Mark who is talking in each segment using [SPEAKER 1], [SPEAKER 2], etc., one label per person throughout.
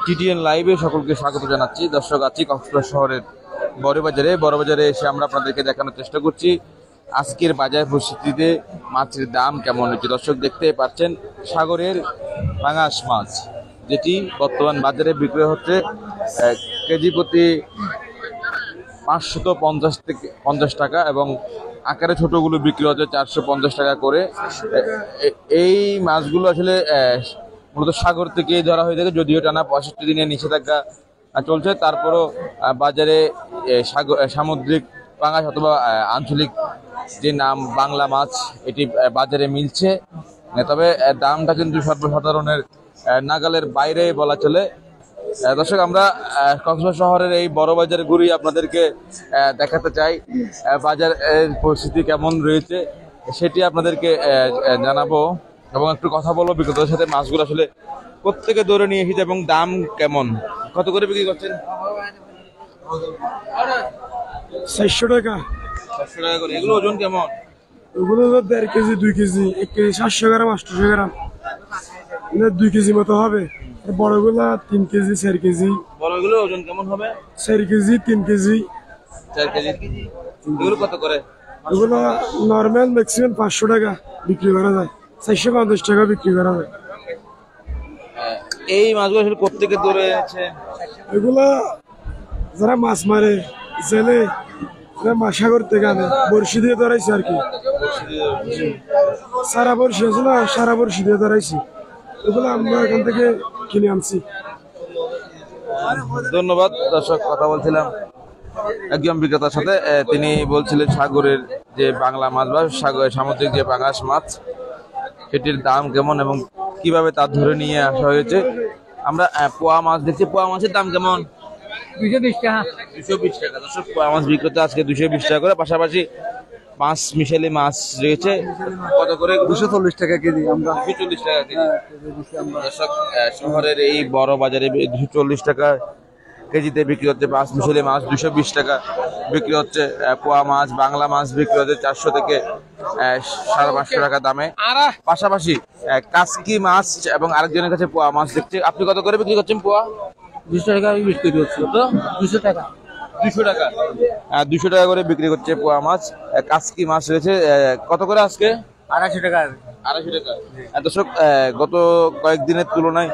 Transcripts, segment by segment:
[SPEAKER 1] TTN লাইভে সকলকে স্বাগত জানাচ্ছি। দর্শক, আছি কক্সবাজার শহরের বড়বাজারে এসে আমরা আপনাদেরকে দেখানোর চেষ্টা করছি আজকের বাজার পরিস্থিতিতে মাছের দাম কেমন হচ্ছে। দর্শক, দেখতে পাচ্ছেন সাগরের পাঙাশ মাছ, যেটি বর্তমান বাজারে বিক্রি হচ্ছে কেজি প্রতি 550 টাকা এবং আকারে ছোটগুলো বিক্রি হচ্ছে 450 টাকা করে। এই মাছগুলো আসলে মূলত সাগর থেকে ধরা হয়ে থাকে, যদিও টানা 65 দিনের নিষেধাজ্ঞা চলছে, তারপরও বাজারে সামুদ্রিক পাঙাশ অথবা আঞ্চলিক যে নাম বাংলা মাছ এটি বাজারে মিলছে, তবে দামটা কিন্তু সর্বসাধারণের নাগালের বাইরে বলা চলে। দর্শক, আমরা কক্সবাজার শহরের এই বড় বাজার ঘুরি আপনাদেরকে দেখাতে চাই বাজারের পরিস্থিতি কেমন রয়েছে সেটি আপনাদেরকে জানাবো এবং একটু কথা বলবো বিক্রেতাদের সাথে। মাছগুলো আসলে প্রত্যেকে ধরে নিয়ে এসেছে এবং দাম কেমন, কত করে বিক্রি করছেন?
[SPEAKER 2] 400 টাকা।
[SPEAKER 1] 400 টাকা করে। এগুলো ওজন কেমন?
[SPEAKER 2] ওগুলো 1.5 কেজি 2 কেজি 1 কেজি 700 গ্রাম 800 গ্রাম 2 কেজি মতো হবে। বড়গুলা 3 কেজি 4 কেজি।
[SPEAKER 1] বড়গুলো ওজন কেমন হবে?
[SPEAKER 2] 4 কেজি 3 কেজি
[SPEAKER 1] 4 কেজি। এগুলো কত করে?
[SPEAKER 2] এগুলো নর্মাল ম্যাক্সিমাম 500 টাকা বিক্রি করা যায়, 450 টাকা বিক্রি করা যায়।
[SPEAKER 1] এই মাছগুলো আসলে প্রত্যেকে ধরে আছে।
[SPEAKER 2] এগুলা যারা মাছ মারে জেলে সাগর থেকে আনে, বড়শি দিয়ে ধরাইছে আর কি। সারা বড়শি আছে না, সারা বড়শি দিয়ে ধরাইছি। এগুলো আমরা এখান থেকে কিনে আনছি।
[SPEAKER 1] ধন্যবাদ। দর্শক, কথা বলছিলাম একজন বিক্রেতার সাথে, তিনি বলছিলেন সাগরের যে বাংলা মাছ বা সামুদ্রিক যে পাঙাশ মাছ সেটির দাম কেমন এবং কিভাবে তা ধরে নিয়ে আসা হয়েছে। আমরা পোয়া মাছ দেখছি, পোয়া মাছের দাম কেমন?
[SPEAKER 2] 220 টাকা।
[SPEAKER 1] 220 টাকা। দর্শক, পোয়া মাছ বিক্রেতা আজকে 220 টাকা করে, পাশাপাশি মাছ মিশালি মাছ রয়েছে কত করে?
[SPEAKER 2] 240 টাকা কেজি। আমরা
[SPEAKER 1] 240 টাকা কেজি। দর্শক, শহরের এই বড় বাজারে 240 টাকা কেজিতে বিক্রি হচ্ছে মাছ মিশালি মাছ, 220 টাকা বিক্রি হচ্ছে পোয়া মাছ। বাংলা মাছ বিক্রি হচ্ছে 400 থেকে 550 টাকা দামে। পাশাপাশি কাসকি মাছ এবং আরেকজনের কাছে পোয়া মাছ দেখছি। আপনি কত করে বিক্রি করছেন পোয়া?
[SPEAKER 2] 200 টাকা বিক্রি করছি। তো 200 টাকা।
[SPEAKER 1] 200 টাকা। 200 টাকা করে বিক্রি করছে পোয়া মাছ। কাসকি মাছ রয়েছে কত করে আজকে?
[SPEAKER 2] 250 টাকা।
[SPEAKER 1] 250 টাকা। দর্শক, গত কয়েকদিনের তুলনায়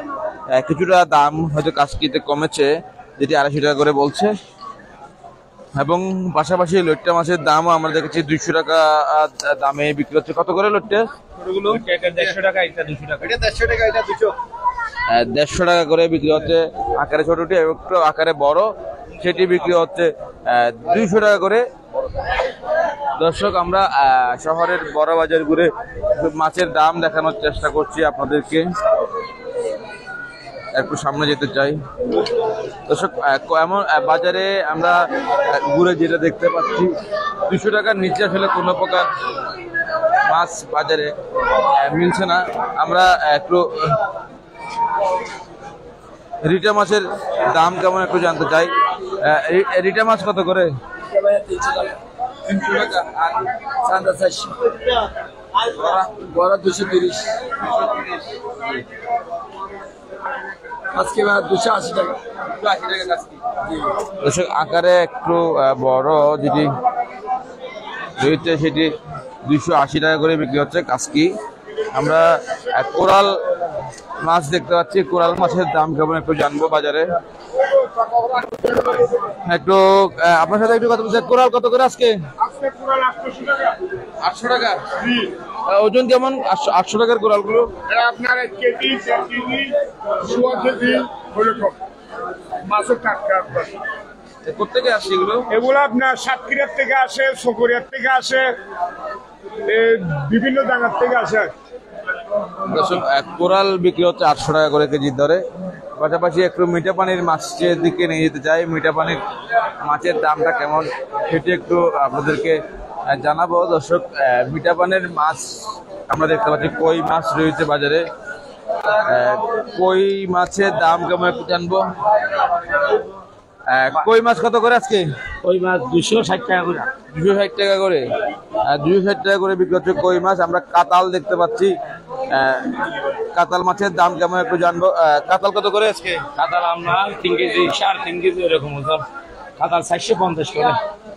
[SPEAKER 1] কিছুটা দাম হয়তো কাসকিতে কমেছে, যেটি 250 টাকা করে বলছে। এবং পাশাপাশি লইট্টা মাছের দামও আমরা দেখেছি 200 টাকা দামে বিক্রি হচ্ছে। কত করে লইট্টা?
[SPEAKER 2] 150 টাকা, এটা 200 টাকা। এটা 150 টাকা, এটা 200।
[SPEAKER 1] 150 টাকা করে বিক্রি হচ্ছে আকারে ছোটটি, এবং একটু আকারে বড় সেটি বিক্রি হচ্ছে 200 টাকা করে। দর্শক, আমরা শহরের বড় বাজার ঘুরে মাছের দাম দেখানোর চেষ্টা করছি আপনাদেরকে। একটু সামনে যেতে চাই। দর্শক, এমন বাজারে আমরা ঘুরে যেটা দেখতে পাচ্ছি, 200 টাকার নিচে আসলে কোনো প্রকার মাছ বাজারে মিলছে না। আমরা একটু রিটা মাছের দাম কেমন একটু জানতে চাই। রিটা মাছ কত করে?
[SPEAKER 2] 300 টাকা। আর চান্দা 400। বড় 230। আজকে 280 টাকা। 280 টাকা আজকে।
[SPEAKER 1] দর্শক, আকারে একটু বড় যেটি রয়েছে সেটি 280 টাকা করে বিক্রি হচ্ছে কাসকি। আমরা কোরাল মাছ দেখতে পাচ্ছি, কোরাল মাছের দাম কেমন একটু জানবো বাজারে। একটু আপনার সাথে একটু কথা বলছি। কোরাল কত করে আজকে? 800 টাকা। ওজন কেমন? 800 টাকার কোরাল গুলো
[SPEAKER 2] আপনার 1 কেজি 1 কেজি 100 কেজি হলো তো মাছের টাটকা।
[SPEAKER 1] কোথেকে আসছে এগুলো?
[SPEAKER 2] এগুলো আপনার সাতক্ষীরার থেকে আসে, সকরিয়ার থেকে আসে, বিভিন্ন জায়গার থেকে আসে।
[SPEAKER 1] দর্শক, কোরাল বিক্রি হচ্ছে 800 টাকা করে কেজির দরে। পাশাপাশি একটু মিঠা পানির মাছের দিকে নিয়ে যেতে চাই। মিঠা পানির মাছের দামটা কেমন সেটি একটু আপনাদেরকে জানাবো। দর্শক, মিঠা পানির মাছ আমরা দেখতে পাচ্ছি, কই মাছ রয়েছে বাজারে। কই মাছের দাম কেমন একটু জানবো। কই মাছ কত করে আজকে?
[SPEAKER 3] ওই মাছ 260 টাকা করে।
[SPEAKER 1] 260 টাকা করে, 260 টাকা করে বিক্রি হচ্ছে কই মাছ। আমরা কাতাল দেখতে পাচ্ছি, কাতাল মাছের দাম কেমন একটু জানবো। কাতাল কত করে আজকে?
[SPEAKER 3] কাতাল আপনার 3 কেজি 3.5 কেজি এরকম ওজন। কাতাল 450 করে।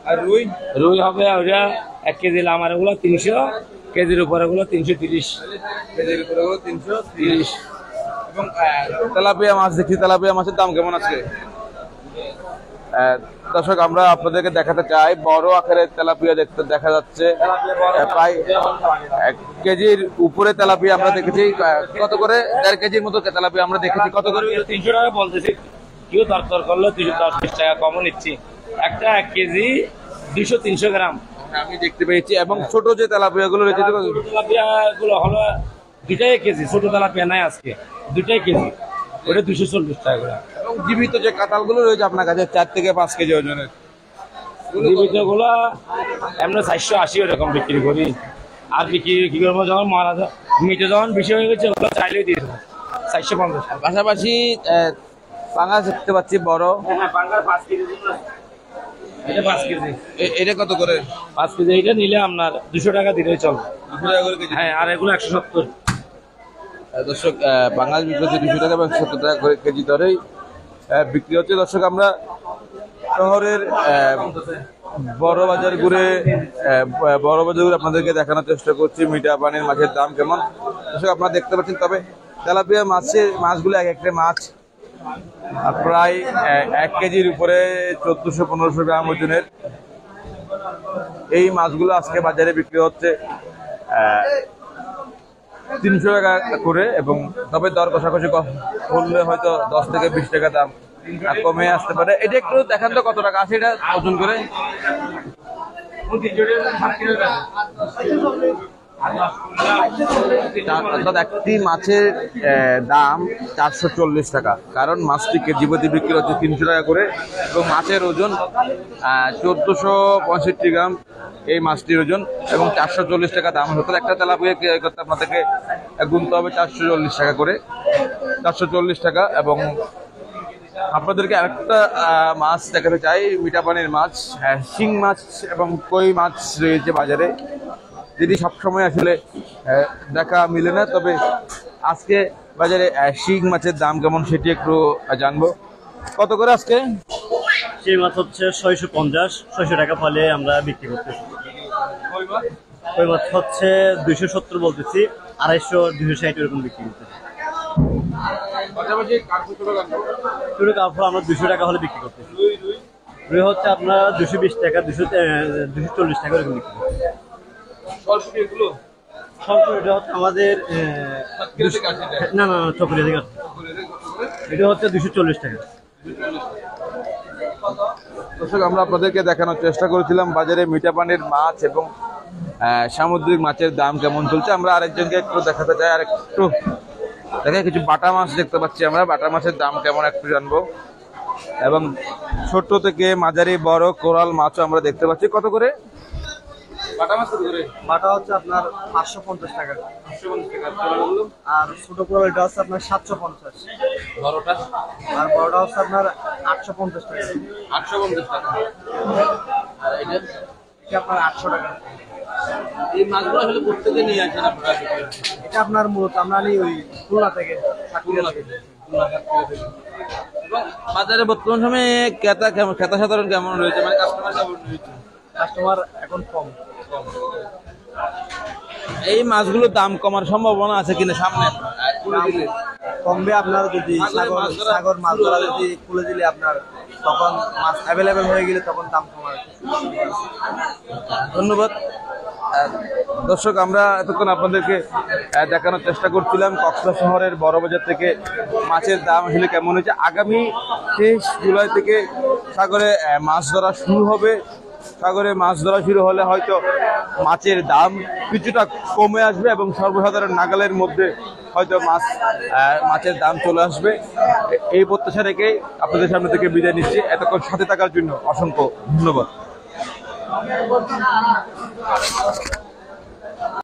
[SPEAKER 1] আর রুই?
[SPEAKER 3] রুই হবে ওটা 1 কেজি আমার এগুলো 300, কেজির উপরে এগুলো 330।
[SPEAKER 1] কেজির উপরে হলো 330। এবং তেলাপিয়া মাছ দেখি, তেলাপিয়া মাছের দাম কেমন আজকে? দর্শক আমরা আপনাদেরকে দেখাতে চাই, বড় আকারের তেলাপিয়া দেখতে দেখা যাচ্ছে, প্রায় 1 কেজির উপরে তেলাপিয়া আমরা দেখেছি। কত করে? 1.5 কেজির মতো তেলাপিয়া আমরা দেখেছি। কত করে?
[SPEAKER 3] 300 টাকা বলতেছি, কেউ দরদর করলে 210 টাকা কমও নিচ্ছি। একটা 1 কেজি 200-300 গ্রাম
[SPEAKER 1] আমি দেখতে পেয়েছি। এবং ছোট যে তেলাপিয়া গুলো রয়েছে,
[SPEAKER 3] তেলাপিয়া গুলো হলো 2 কেজি। ছোট তেলাপিয়া নাই আজকে, 2 কেজি, ওটা 240 টাকা করে।
[SPEAKER 1] এবং জীবিত যে কাতাল গুলো রয়েছে আপনার কাছে 4 থেকে 5 কেজি ওজনের,
[SPEAKER 3] জীবিত গুলা আমরা 480 এরকম বিক্রি করি। আর বিক্রি কি করবো যখন মারা যায়, মিটে যখন বেশি হয়ে গেছে ওগুলো চাইলেই দিয়ে দেবো 450।
[SPEAKER 1] পাশাপাশি পাঙাশ দেখতে পাচ্ছি বড়।
[SPEAKER 3] হ্যাঁ, পাঙ্গাস 5 কেজি। এটা 5 কেজি।
[SPEAKER 1] এটা কত করে?
[SPEAKER 3] 5 কেজি এটা নিলে আপনার 200 টাকা দিলেই চলবে।
[SPEAKER 1] 200 টাকা করে কেজি।
[SPEAKER 3] হ্যাঁ, আর এগুলো 170।
[SPEAKER 1] দর্শক বাঙাল বিক্রি হচ্ছে 200 টাকা এবং 70 টাকা করে কেজি দরেই বিক্রি হচ্ছে। দর্শক আমরা শহরের বড় বাজার ঘুরে আপনাদেরকে দেখানোর চেষ্টা করছি মিঠা পানির মাছের দাম কেমন। দর্শক আপনারা দেখতে পাচ্ছেন, তবে তেলাপিয়া মাছগুলো এক একটা মাছ প্রায় 1 কেজির উপরে 1400-1500 গ্রাম ওজনের। এই মাছগুলো আজকে বাজারে বিক্রি হচ্ছে 300 টাকা করে, এবং তবে দর কষাকষি করলে হয়তো 10 থেকে 20 টাকা দাম কমে আসতে পারে। এটা একটু দেখান তো কত টাকা আছে এটা ওজন করে? অর্থাৎ একটি মাছের দাম 440 টাকা, কারণ মাছটি কেজি প্রতি বিক্রি হচ্ছে 300 টাকা করে এবং মাছের ওজন 1465 গ্রাম এই মাছটির ওজন, এবং 440 টাকা দাম। অর্থাৎ একটা তেলাপিয়া ক্রয় করতে আপনাদেরকে গুনতে হবে 440 টাকা করে, 440 টাকা। এবং আপনাদেরকে আরেকটা মাছ দেখাতে চাই, মিঠা পানির মাছ, শিং মাছ এবং কই মাছ রয়েছে বাজারে, যেটি সবসময় আসলে দেখা মিলে না। তবে আজকে বাজারে শিং মাছের দাম কেমন সেটি একটু জানবো। কত করে আজকে?
[SPEAKER 4] সেই মাছ হচ্ছে 650 টাকা ফলে আমরা বিক্রি করতেছি। ওই মাছ হচ্ছে 270 বলতেছি, 250-260 এরকম বিক্রি করতেছি। ছোট কাপড় আমরা 200 টাকা হলে বিক্রি করতেছি। রুই হচ্ছে আপনার 220 টাকা, 240 টাকা এরকম বিক্রি করতেছি। স্বল্প এটা হচ্ছে আমাদের না চকরিয়া থেকে এটা হচ্ছে 240 টাকা।
[SPEAKER 1] দর্শক আমরা আপনাদেরকে দেখানোর চেষ্টা করেছিলাম বাজারে মিঠা পানির মাছ এবং সামুদ্রিক মাছের দাম কেমন চলছে। আমরা আরেকজনকে একটু দেখাতে চাই, আর একটু দেখে কিছু বাটা মাছ দেখতে পাচ্ছি আমরা, বাটা মাছের দাম কেমন একটু জানবো। এবং ছোট থেকে মাঝারি বড় কোরাল মাছও আমরা দেখতে পাচ্ছি। কত করে বাটা মাছ?
[SPEAKER 4] বাটা হচ্ছে আপনার 550 টাকা, আর ছোট কোরালটা হচ্ছে আপনার 750,
[SPEAKER 1] বড়টা
[SPEAKER 4] আর বড়টা হচ্ছে আপনার 850 টাকা।
[SPEAKER 1] 850 টাকা। আর এটা
[SPEAKER 4] আপনার 800 টাকা।
[SPEAKER 1] এই মাছগুলো আসলে প্রত্যেকে নিয়ে আসেন আপনারা?
[SPEAKER 4] এটা আপনার মূলত আমরা নিই ওই খুলনা থেকে।
[SPEAKER 1] বাজারে বর্তমান সময়ে ক্রেতা সাধারণ কেমন রয়েছে, মানে কাস্টমার কেমন রয়েছে?
[SPEAKER 4] কাস্টমার এখন কম।
[SPEAKER 1] এই মাছগুলোর দাম কমার সম্ভাবনা আছে কিনা সামনে?
[SPEAKER 4] কমবে আপনার যদি সাগর মাছ ধরা যদি খুলে দিলে আপনার তখন মাছ অ্যাভেলেবেল হয়ে গেলে তখন দাম কমাবে।
[SPEAKER 1] ধন্যবাদ। দর্শক আমরা এতক্ষণ আপনাদেরকে দেখানোর চেষ্টা করছিলাম কক্সবাজার শহরের বড় বাজার থেকে মাছের দাম আসলে কেমন হয়েছে। আগামী 23 জুলাই থেকে সাগরে মাছ ধরা শুরু হবে। সাগরে মাছ ধরা শুরু হলে হয়তো মাছের দাম কিছুটা কমে আসবে এবং সর্বসাধারণ নাগালের মধ্যে হয়তো মাছের দাম চলে আসবে। এই প্রত্যাশা রেখে আপনাদের সামনে থেকে বিদায় নিচ্ছি। এতক্ষণ সাথে থাকার জন্য অসংখ্য ধন্যবাদ।